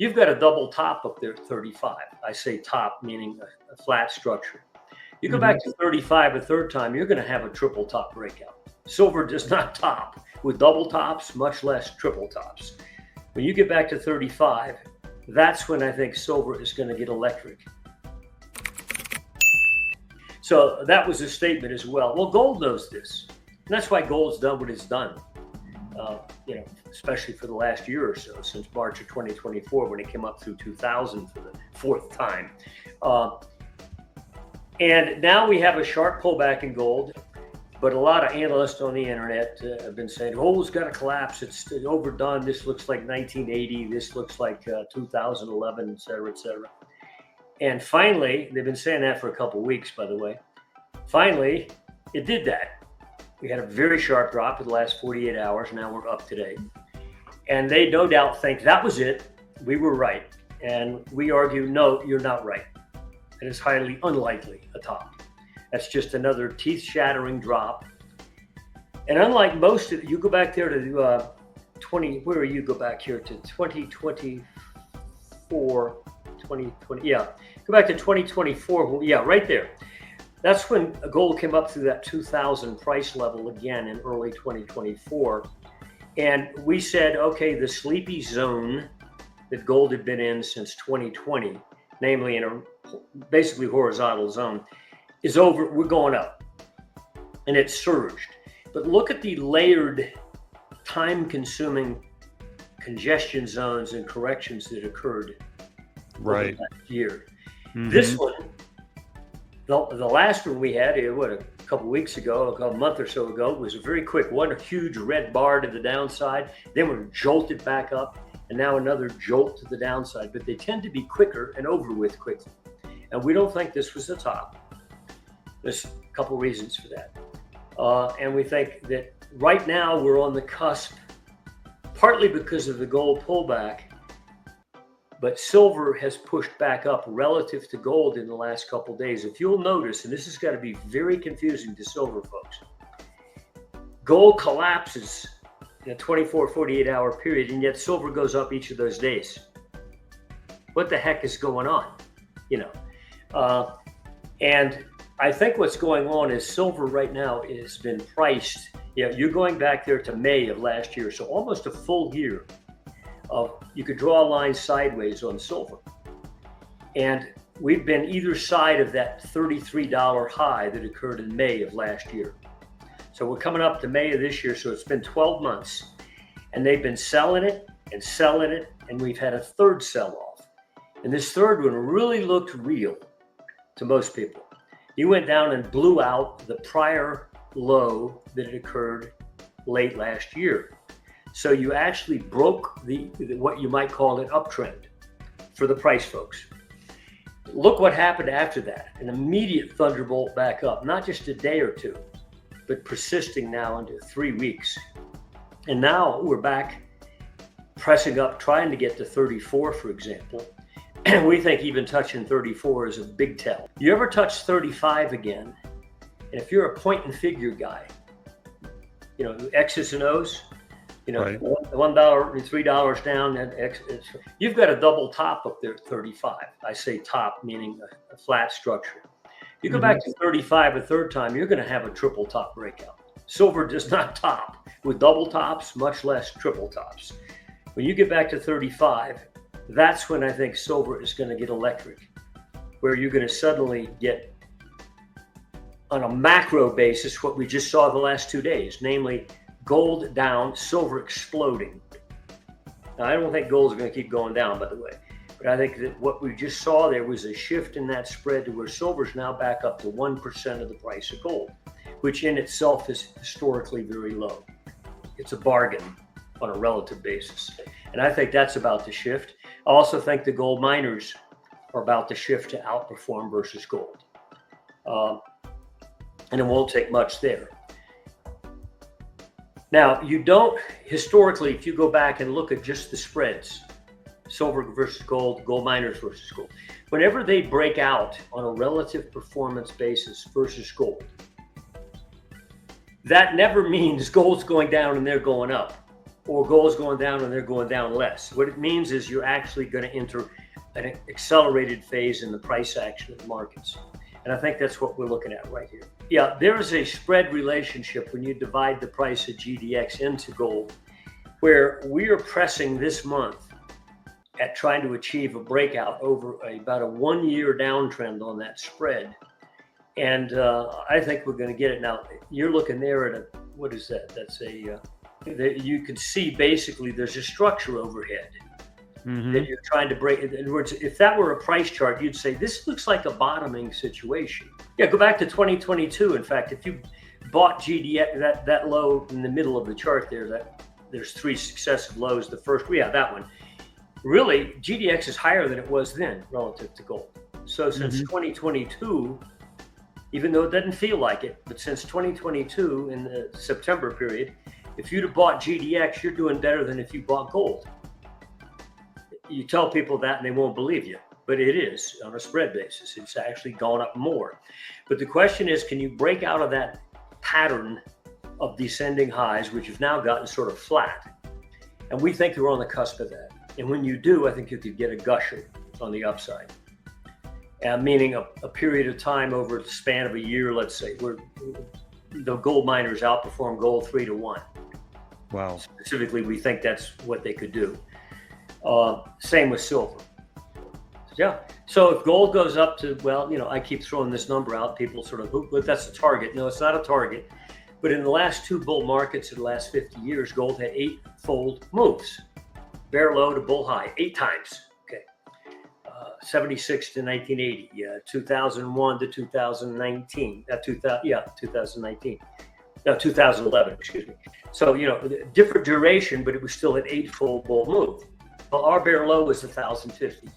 You've got a double top up there at 35. I say top, meaning a flat structure. You go back to 35 a third time, you're going to have a triple top breakout. Silver does not top with double tops, much less triple tops. When you get back to 35, that's when I think silver is going to get electric. So that was a statement as well. Well, gold knows this. And that's why gold's done what it's done, especially for the last year or so, since March of 2024, when it came up through 2000 for the fourth time. And now we have a sharp pullback in gold. But a lot of analysts on the internet have been saying, gold's got to collapse. It's overdone. This looks like 1980. This looks like 2011, et cetera, et cetera. And finally, they've been saying that for a couple of weeks, by the way. Finally, it did that. We had a very sharp drop in the last 48 hours. Now we're up today. And they no doubt think that was it. We were right. And we argue, no, you're not right. It is highly unlikely a top. That's just another teeth-shattering drop. And unlike most of you go back there to 2024, 2020, yeah. Go back to 2024, yeah, right there. That's when gold came up through that 2000 price level again in early 2024. And we said, okay, the sleepy zone that gold had been in since 2020, namely in a basically horizontal zone, is over. We're going up, and it surged. But look at the layered, time-consuming congestion zones and corrections that occurred over the last year. This one, the last one we had, a couple weeks ago, a month or so ago, was a very quick one, a huge red bar to the downside. Then we're jolted back up, and now another jolt to the downside. But they tend to be quicker and over with quickly. And we don't think this was the top. There's a couple reasons for that. And we think that right now we're on the cusp, partly because of the gold pullback, but silver has pushed back up relative to gold in the last couple days. If you'll notice, and this has got to be very confusing to silver folks, gold collapses in a 24, 48 hour period, and yet silver goes up each of those days. What the heck is going on? And I think what's going on is silver right now has been priced. You're going back there to May of last year, so almost a full year of, you could draw a line sideways on silver. And we've been either side of that $33 high that occurred in May of last year. So we're coming up to May of this year, so it's been 12 months. And they've been selling it, and we've had a third sell-off. And this third one really looked real to most people. You went down and blew out the prior low that had occurred late last year. So you actually broke the what you might call an uptrend for the price folks. Look what happened after that, an immediate thunderbolt back up, not just a day or two, but persisting now into 3 weeks. And now we're back pressing up, trying to get to 34, for example. And we think even touching 34 is a big tell. You ever touch 35 again, and if you're a point and figure guy, X's and O's, right. $1 and $3 down, and you've got a double top up there at 35. I say top, meaning a flat structure. You go back to 35 a third time, you're going to have a triple top breakout. Silver does not top with double tops, much less triple tops. When you get back to 35, that's when I think silver is going to get electric, where you're going to suddenly get, on a macro basis, what we just saw the last 2 days, namely gold down, silver exploding. Now, I don't think gold's going to keep going down, by the way, but I think that what we just saw there was a shift in that spread to where silver's now back up to 1% of the price of gold, which in itself is historically very low. It's a bargain on a relative basis. And I think that's about to shift. I also think the gold miners are about to shift to outperform versus gold. And it won't take much there. Now, you don't, historically, if you go back and look at just the spreads, silver versus gold, gold miners versus gold, whenever they break out on a relative performance basis versus gold, that never means gold's going down and they're going up, or gold's going down and they're going down less. What it means is you're actually going to enter an accelerated phase in the price action of the markets. And I think that's what we're looking at right here. Yeah, there is a spread relationship when you divide the price of GDX into gold, where we are pressing this month at trying to achieve a breakout over about a 1 year downtrend on that spread. And I think we're going to get it. Now, you're looking there at what is that? That's you can see basically there's a structure overhead that you're trying to break. In other words, if that were a price chart, you'd say, this looks like a bottoming situation. Yeah, go back to 2022. In fact, if you bought GDX, that low in the middle of the chart there, there's 3 successive lows. The first, that one. Really, GDX is higher than it was then relative to gold. So since 2022, even though it doesn't feel like it, but since 2022 in the September period, if you'd have bought GDX, you're doing better than if you bought gold. You tell people that and they won't believe you, but it is on a spread basis. It's actually gone up more. But the question is, can you break out of that pattern of descending highs, which have now gotten sort of flat? And we think we're on the cusp of that. And when you do, I think you could get a gusher on the upside. Meaning a period of time over the span of a year, let's say, where the gold miners outperform gold 3-1. Wow. Specifically, we think that's what they could do. Same with silver. Yeah. So if gold goes up to, I keep throwing this number out. People sort of, but that's a target. No, it's not a target. But in the last 2 bull markets in the last 50 years, gold had 8-fold moves. Bear low to bull high, 8 times. Okay. 76 to 1980, 2001 to 2019, 2019. No, 2011, excuse me. So, different duration, but it was still an 8-fold bull move. Well, our bear low was 1,050.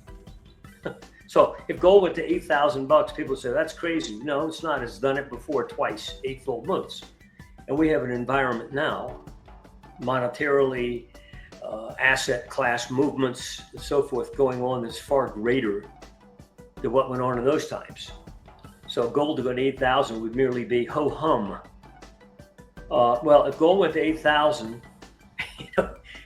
So if gold went to $8,000, people say, that's crazy. No, it's not. It's done it before twice, 8-fold moves. And we have an environment now, monetarily, asset class movements and so forth going on that's far greater than what went on in those times. So gold to go to 8,000 would merely be ho-hum. If gold went to 8,000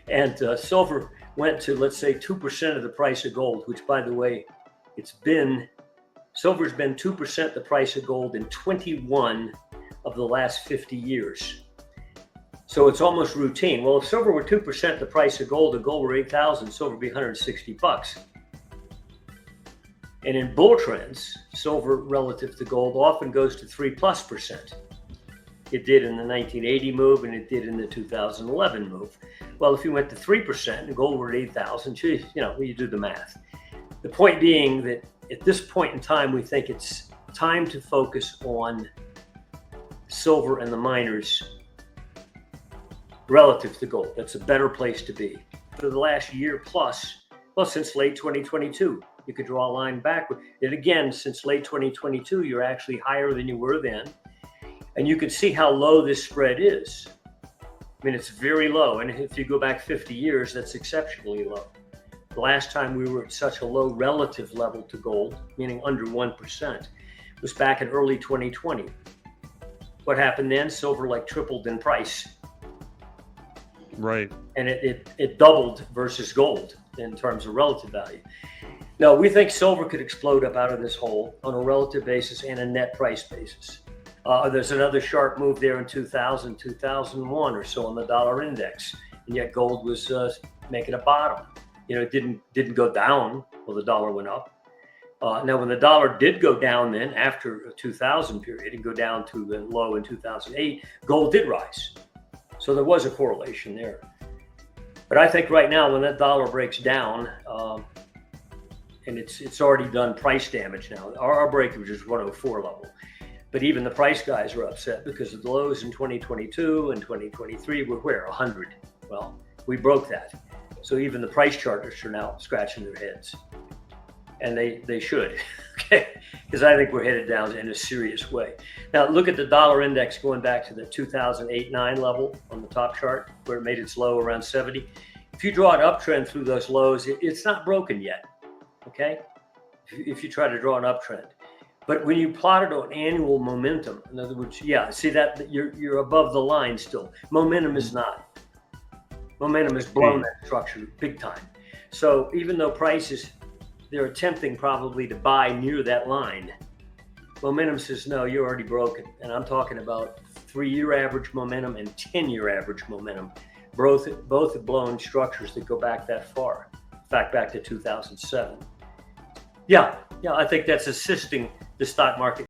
and silver went to, let's say, 2% of the price of gold, which, by the way, silver's been 2% the price of gold in 21 of the last 50 years. So it's almost routine. Well, if silver were 2% the price of gold and gold were 8,000, silver would be $160. And in bull trends, silver relative to gold often goes to 3+%. It did in the 1980 move and it did in the 2011 move. Well, if you went to 3% and gold were at 8,000, you do the math. The point being that at this point in time, we think it's time to focus on silver and the miners relative to gold. That's a better place to be. For the last year plus, since late 2022, you could draw a line backward. And again, since late 2022, you're actually higher than you were then. And you can see how low this spread is. I mean, it's very low. And if you go back 50 years, that's exceptionally low. The last time we were at such a low relative level to gold, meaning under 1%, was back in early 2020. What happened then? Silver tripled in price. Right. And it doubled versus gold in terms of relative value. Now, we think silver could explode up out of this hole on a relative basis and a net price basis. There's another sharp move there in 2000, 2001 or so on the dollar index. And yet gold was making a bottom. It didn't go down while the dollar went up. Now, when the dollar did go down then after a 2000 period and go down to the low in 2008, gold did rise. So there was a correlation there. But I think right now when that dollar breaks down, and it's already done price damage now, our breakage is 104 level. But even the price guys are upset because the lows in 2022 and 2023 were where? 100. Well, we broke that. So even the price charters are now scratching their heads. And they should, okay? Because I think we're headed down in a serious way. Now, look at the dollar index going back to the 2008-9 level on the top chart, where it made its low around 70. If you draw an uptrend through those lows, it's not broken yet, okay? If you try to draw an uptrend. But when you plot it on annual momentum, in other words, see that you're above the line still. Momentum is not. Momentum has blown that structure big time. So even though prices, they're attempting probably to buy near that line, momentum says, no, you're already broken. And I'm talking about 3-year average momentum and 10-year average momentum. Both have blown structures that go back that far. In fact, back to 2007. Yeah, I think that's assisting the stock market